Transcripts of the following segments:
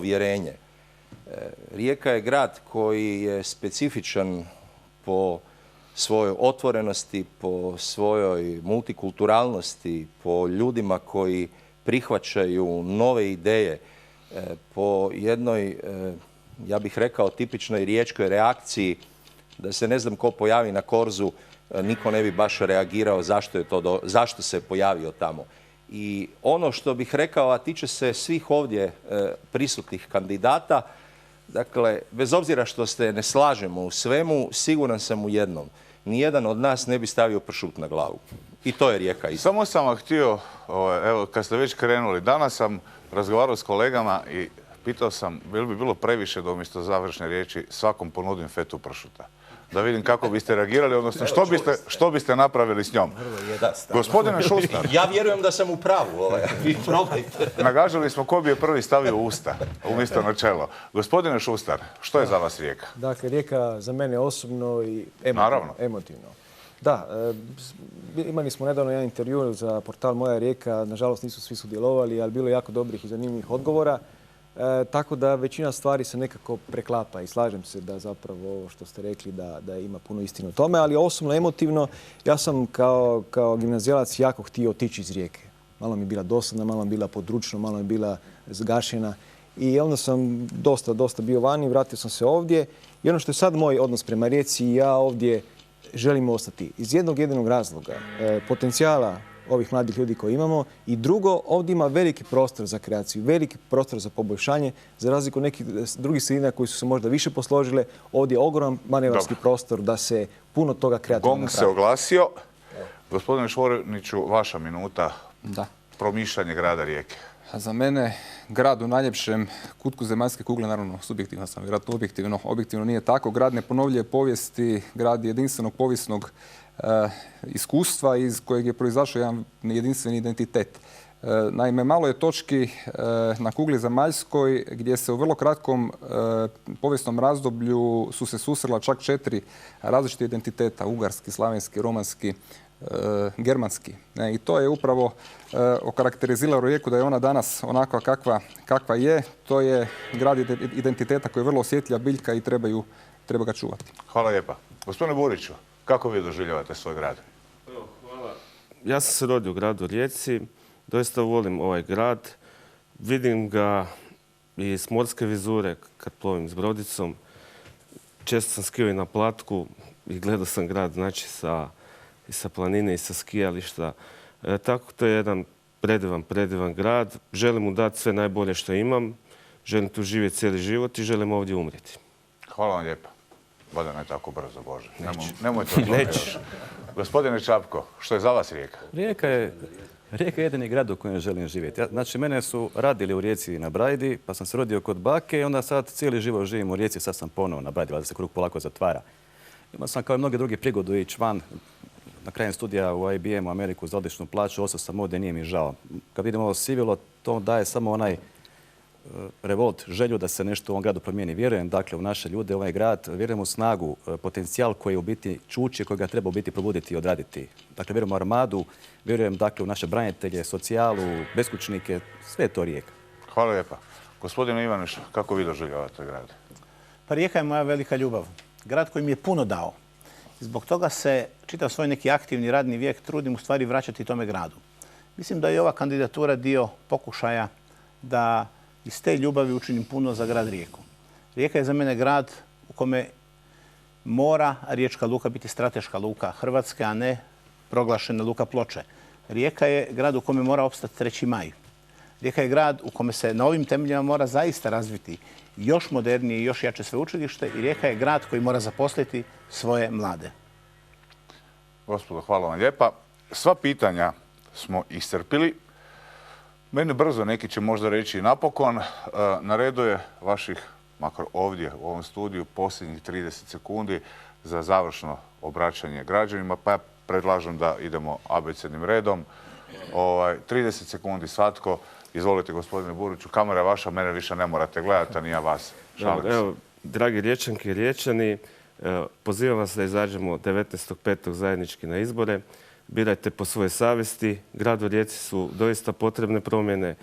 povjerenje. Rijeka je grad koji je specifičan po svojoj otvorenosti, po svojoj multikulturalnosti, po ljudima koji prihvaćaju nove ideje, po jednoj, ja bih rekao, tipičnoj riječkoj reakciji da se ne znam ko pojavi na korzu, niko ne bi baš reagirao zašto se pojavio tamo. I ono što bih rekao, a tiče se svih ovdje prisutnih kandidata, dakle, bez obzira što se ne slažemo u svemu, siguran sam u jednom. Nijedan od nas ne bi stavio pršut na glavu. I to je Rijeka. Samo sam vam htio, evo, kad ste već krenuli, danas sam razgovarao s kolegama i pitao sam bi bilo previše da umjesto završne riječi svakom ponudim fetu pršuta. Da vidim kako biste reagirali, odnosno što biste napravili s njom. Gospodine Šustar. Ja vjerujem da sam u pravu. Vi probajte. Nagađali smo ko bi je prvi stavio u usta, umjesto na čelo. Gospodine Šustar, što je za vas Rijeka? Dakle, Rijeka za mene osobno i emotivno. Da, imali smo nedavno jedan intervju za portal Moja Rijeka. Nažalost nisu svi sudjelovali, ali bilo je jako dobrih i zanimljivih odgovora. Tako da većina stvari se nekako preklapa i slažem se da zapravo ovo što ste rekli da ima puno istine u tome, ali osobno emotivno ja sam kao gimnazijalac jako htio otići iz Rijeke. Malo mi je bila dosadna, malo mi je bila područna, malo mi je bila zgašena i onda sam dosta bio vani, vratio sam se ovdje i ono što je sad moj odnos prema Rijeci, ja ovdje želim ostati iz jednog jedinog razloga, potencijala ovih mladih ljudi koji imamo i drugo, ovdje ima veliki prostor za kreaciju, veliki prostor za poboljšanje, za razliku nekih drugih sredina koji su se možda više posložile. Ovdje je ogroman manevarski prostor da se puno toga kreativno napravi. GONG se oglasio. Gospodine Švorniću, vaša minuta. Promišljanje grada Rijeke. Za mene grad u najljepšem kutku zemaljske kugle, naravno subjektivno sam, vjerojatno objektivno nije tako. Grad ne ponovljuje povijesti, grad jedinstvenog povijesnog iskustva iz kojeg je proizašao jedan jedinstveni identitet. Naime, malo je točki na kugli zemaljskoj gdje se u vrlo kratkom povijesnom razdoblju su se susrela čak 4 različite identiteta, ugarski, slavenski, romanski, germanski. I to je upravo okarakteriziralo Rijeku da je ona danas onakva kakva je. To je grad identiteta koji je vrlo osjetljiva biljka i treba ga čuvati. Hvala lijepa. Gospodine Buriću, kako vi doživljavate svoj grad? Hvala. Ja sam se rodio u gradu Rijeci. Doista volim ovaj grad. Vidim ga i s morske vizure kad plovim s brodicom. Često sam skio i na Platku i gledao sam grad, znači i sa planine i sa skijališta. Tako to je jedan predivan grad. Želim mu dati sve najbolje što imam. Želim tu živjeti cijeli život i želim ovdje umrijeti. Hvala vam lijepa. Vada ne tako brzo, Bože. Nemojte odlučiti. Gospodine Čapko, što je za vas Rijeka? Rijeka je jedini grad u kojem želim živjeti. Znači, mene su radili u Rijeci na Brajdi, pa sam se rodio kod bake i onda sad cijeli život živim u Rijeci, sad sam ponovo na Brajdi, valjda se krug polako zatvara. Imao sam kao i mnogi drugi prigodu ići van na krajem studija u IBM u Ameriku za odličnu plaću, ostao sam ovdje, nije mi žao. Kad vidim ovo sivilo, to daje samo onaj revolt, želju da se nešto u ovom gradu promijeni. Vjerujem dakle u naše ljude, ovaj grad, vjerujem u snagu, potencijal koji je u biti čuči, koji ga treba u biti probuditi i odraditi. Dakle, vjerujem u armadu, vjerujem dakle u naše branitelje, socijalu, beskućnike, sve je to Rijeka. Hvala lijepa. Gospodine Ivaniš, kako vi doživljavate grad? Pa Rijeka je moja velika ljubav. Grad koji mi je puno dao. Zbog toga se čitav svoj neki aktivni radni vijek trudim u stvari vraćati tome gradu. Mislim da je ova kandidatura dio pokušaja da iz te ljubavi učinim puno za grad Rijeku. Rijeka je za mene grad u kome mora riječka luka biti strateška luka Hrvatske, a ne proglašena luka Ploče. Rijeka je grad u kome mora opstati 3. maj. Rijeka je grad u kome se na ovim temeljima mora zaista razviti još modernije i još jače sveučilište i Rijeka je grad koji mora zaposliti svoje mlade. Gospodo, hvala vam lijepa. Sva pitanja smo iscrpili. Meni brzo, neki će možda reći napokon. Na redu je vaših, makar ovdje u ovom studiju, posljednjih 30 sekundi za završno obraćanje građanima, pa ja predlažem da idemo abecednim redom. 30 sekundi svatko. Izvolite, gospodine Buriću, kamera je vaša, mene više ne morate gledati, a ni ja vas. Evo, dragi Riječanke i Riječani, pozivam vas da izađemo 19.5. zajednički na izbore. Birajte po svojoj savjesti. Gradu Rijeci su doista potrebne promjene.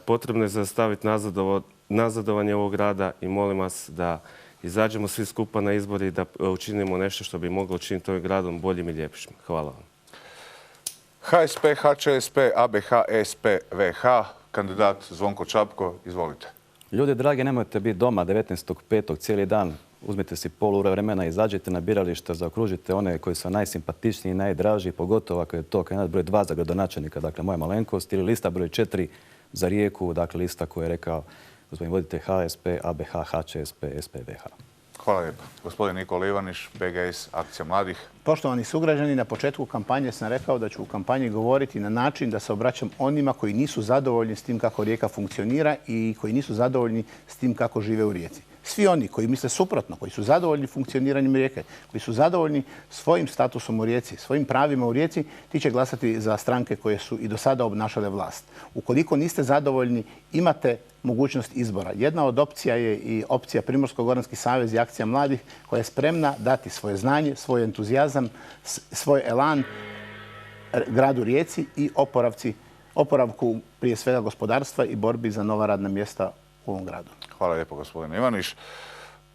Potrebno je zastaviti nazad ovo nazadovanje ovog grada i molim vas da izađemo svi skupa na izbori i da učinimo nešto što bi moglo učiniti ovim gradom boljim i ljepšim. Hvala vam. HSP, HČSP, ABH, SP, VH, kandidat Zvonko Čapko, izvolite. Ljudi dragi, nemojte biti doma 19.5. cijeli dan. Uzmite si pol ure vremena, izađite na birališta, zaokružite one koji su najsimpatičniji i najdraži, pogotovo ako je to kandidat broj 2 za gradonačelnika, dakle moja malenkost, ili lista broj 4 za Rijeku, dakle lista koju je rekao gospodin voditelj HSP, ABH, HČSP, SPVH. Hvala lijepa. Gospodin Nikola Ivaniš, PGS, Akcija mladih. Poštovani sugrađani, na početku kampanje sam rekao da ću u kampanji govoriti na način da se obraćam onima koji nisu zadovoljni s tim kako Rijeka funkcionira i koji nisu zadovoljni s tim kako žive u Rijeci. Svi oni koji misle suprotno, koji su zadovoljni funkcioniranjem Rijeke, koji su zadovoljni svojim statusom u Rijeci, svojim pravima u Rijeci, ti će glasati za stranke koje su i do sada obnašale vlast. Ukoliko niste zadovoljni, imate mogućnost izbora. Jedna od opcija je i opcija Primorsko-goranski savez i Akcija mladih koja je spremna dati svoje znanje, svoj entuzijazam, svoj elan gradu Rijeci i oporavku prije svega gospodarstva i borbi za nova radna mjesta u ovom gradu. Hvala lijepo, gospodine Ivaniš.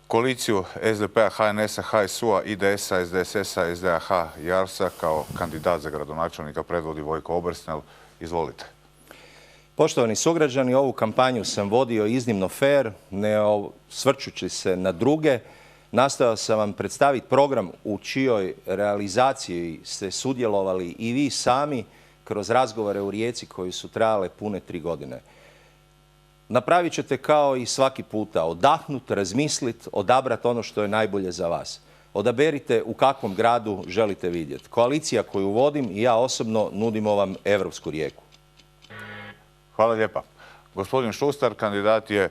Koaliciju SDP-a, HNS-a, HSU-a, IDS-a, SDSS-a, SDAH i ARS-a kao kandidat za gradonačelnika predvodi Vojko Obersnel. Izvolite. Poštovani sugrađani, ovu kampanju sam vodio iznimno fair, ne osvrćući se na druge. Nastojao sam vam predstaviti program u čijoj realizaciji ste sudjelovali i vi sami kroz razgovore u Rijeci koji su trajale pune 3 godine. Napravit ćete kao i svaki puta, odahnut, razmislit, odabrat ono što je najbolje za vas. Odaberite u kakvom gradu želite vidjeti. Koalicija koju vodim i ja osobno nudimo vam europsku Rijeku. Hvala lijepa. Gospodin Šustar, kandidat je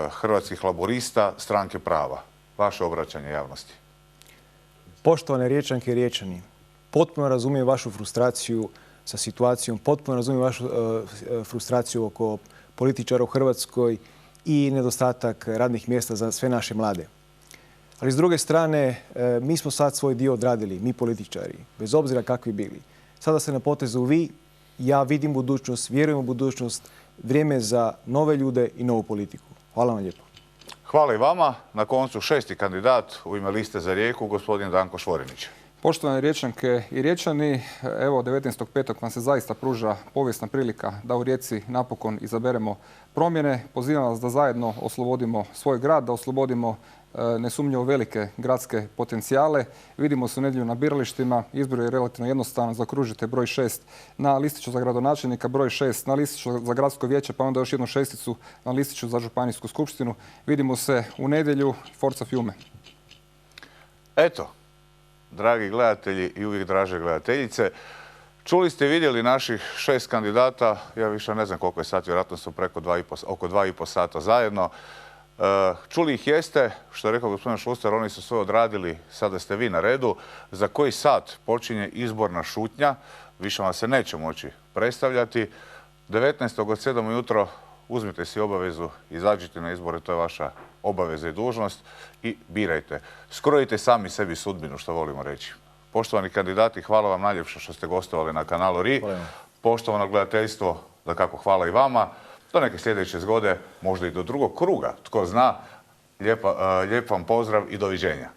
Hrvatskih laburista, Stranke prava. Vaše obraćanje javnosti. Poštovane Riječanke i Riječani, potpuno razumijem vašu frustraciju sa situacijom, potpuno razumijem vašu frustraciju oko političara u Hrvatskoj i nedostatak radnih mjesta za sve naše mlade. Ali s druge strane, mi smo sad svoj dio odradili, mi političari, bez obzira kakvi bili. Sada ste na potezu vi, ja vidim budućnost, vjerujem u budućnost, vrijeme za nove ljude i novu politiku. Hvala vam lijepo. Hvala i vama. Na koncu 6. kandidat u ime liste za Rijeku, gospodin Danko Švorinić. Poštovane Riječanke i Riječani, evo 19.5. nam se zaista pruža povijesna prilika da u Rijeci napokon izaberemo promjene. Pozivam vas da zajedno oslobodimo svoj grad, da oslobodimo nesumnjivo velike gradske potencijale. Vidimo se u nedjelju na biralištima. Izbor je relativno jednostavan. Zaokružite broj 6 na listiću za gradonačelnika, broj 6 na listiću za gradsko vijeće, pa onda još jednu šesticu na listiću za županijsku skupštinu. Vidimo se u nedjelju. Forza Fiume. Eto, dragi gledatelji i uvijek draže gledateljice, čuli ste i vidjeli naših 6 kandidata. Ja više ne znam koliko je sati, vjerojatno su oko 2,5 sata zajedno. Čuli ih jeste, što je rekao gospodin Šuster, oni su sve odradili, sada ste vi na redu. Za koji sat počinje izborna šutnja, više vam se neće moći predstavljati. 19. od 7 ujutro uzmite si obavezu, izađite na izbore, to je vaša obaveza i dužnost i birajte. Skrojite sami sebi sudbinu, što volimo reći. Poštovani kandidati, hvala vam najljepše što ste gostovali na kanalu RI. Poštovano gledateljstvo, dakako hvala i vama. Do neke sljedeće zgode, možda i do drugog kruga. Tko zna, lijep vam pozdrav i doviđenja.